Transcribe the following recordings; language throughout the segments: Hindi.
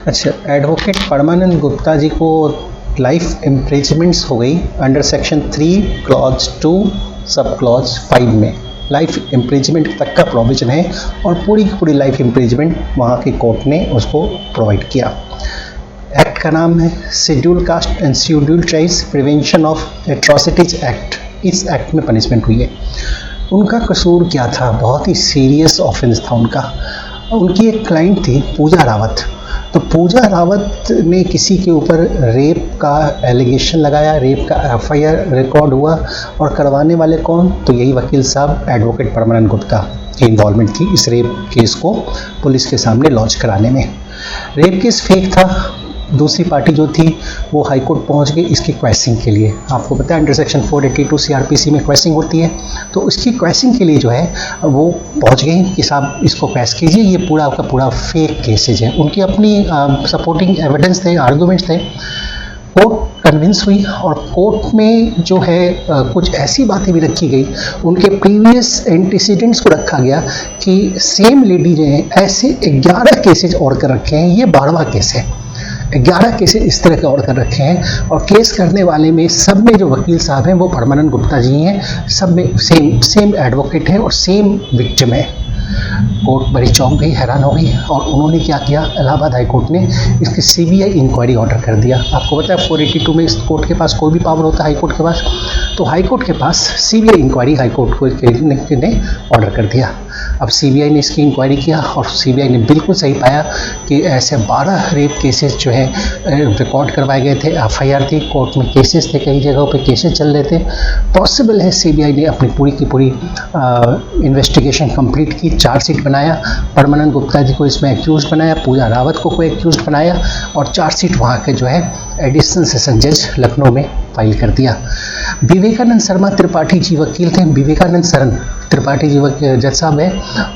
अच्छा, एडवोकेट परमानंद गुप्ता जी को लाइफ इम्प्रिजमेंट्स हो गई under section 3 clause 2 sub clause 5 में लाइफ इम्प्रिजमेंट तक का प्रोविजन है और पूरी की पूरी लाइफ इम्प्रिजमेंट वहाँ की कोर्ट ने उसको प्रोवाइड किया। एक्ट का नाम है schedule caste and schedule tribes prevention of atrocities act. इस एक्ट में पनिशमेंट हुई है। उनका कसूर क्या था? बहुत ही सीरियस ऑफेंस था उनका। उनकी एक क्लाइंट थी पूजा रावत। तो पूजा रावत ने किसी के ऊपर रेप का एलिगेशन लगाया, रेप का एफआईआर रिकॉर्ड हुआ और करवाने वाले कौन? तो यही वकील साहब एडवोकेट परमानंद गुप्ता की इन्वॉल्वमेंट थी इस रेप केस को पुलिस के सामने लॉन्च कराने में। रेप केस फेक था। दूसरी पार्टी जो थी वो हाई कोर्ट पहुंच गई इसकी क्वेश्चनिंग के लिए। आपको पता है अंडर सेक्शन 482 सीआरपीसी में क्वेश्चनिंग होती है, तो उसकी क्वेश्चनिंग के लिए जो है वो पहुंच गई कि साहब इसको क्वेश्चन कीजिए, ये पूरा का पूरा फेक केसेज है। उनकी अपनी सपोर्टिंग एविडेंस थे, आर्गूमेंट्स थे। कोर्ट कन्विंस हुई और कोर्ट में जो है कुछ ऐसी बातें भी रखी गई, उनके प्रीवियस एंटीसीडेंट्स को रखा गया कि सेम लेडी जो है ऐसे 11 केसेज और कर रखे हैं, ये 12वां केस है। 11 केसेज इस तरह के और कर रखे हैं और केस करने वाले में सब में जो वकील साहब हैं वो परमानंद गुप्ता जी हैं। सब में सेम एडवोकेट है और सेम विक्टिम है। कोर्ट बड़ी चौंक गई, हैरान हो गई और उन्होंने क्या किया, इलाहाबाद हाई कोर्ट ने इसकी सीबीआई इंक्वायरी ऑर्डर कर दिया। आपको पता है 482 में इस कोर्ट के पास कोई भी पावर होता है हाई कोर्ट के पास, तो हाई कोर्ट के पास सीबीआई इंक्वायरी हाई कोर्ट को ने ऑर्डर कर दिया। अब सीबीआई ने इसकी इंक्वायरी किया और सीबीआई ने बिल्कुल सही पाया कि ऐसे 12 रेप केसेस जो है रिकॉर्ड करवाए गए थे, एफआईआर थी, कोर्ट में केसेस थे, कई जगहों पे केसेस चल रहे थे। पॉसिबल है सीबीआई ने अपनी पूरी की पूरी इन्वेस्टिगेशन कंप्लीट की, चार्जशीट बनाया, परमानंद गुप्ता जी को इसमें एक्यूज बनाया, पूजा रावत को कोई एक्यूज बनाया और चार्जशीट वहाँ के जो है एडिशनल सेशन जज लखनऊ में फाइल कर दिया। विवेकानंद शर्मा त्रिपाठी जी वकील थे। विवेकानंद शरण त्रिपाठी जी जज साहब है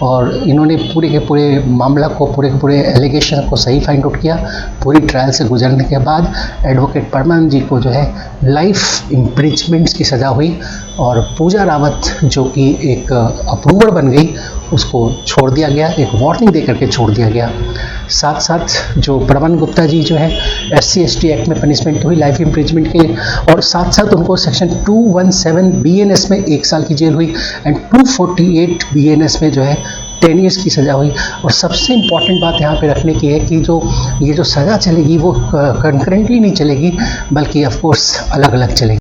और इन्होंने पूरे के पूरे मामला को, पूरे के पूरे एलिगेशन को सही फाइंड आउट किया। पूरी ट्रायल से गुजरने के बाद एडवोकेट परमानंद जी को जो है लाइफ इम्प्रिजमेंट्स की सज़ा हुई और पूजा रावत जो कि एक अप्रूवर बन गई उसको छोड़ दिया गया, एक वार्निंग दे करके छोड़ दिया गया। साथ साथ जो परमानंद गुप्ता जी जो है SC/ST एक्ट में पनिशमेंट हुई लाइफ इम्प्रिजमेंट के, और साथ साथ उनको सेक्शन 217 BNS में 1 साल की जेल हुई एंड 248 BNS में जो है 10 ईयर्स की सज़ा हुई। और सबसे इम्पॉर्टेंट बात यहाँ पे रखने की है कि ये जो सज़ा चलेगी वो कंकरेंटली नहीं चलेगी बल्कि ऑफ कोर्स अलग अलग चलेगी।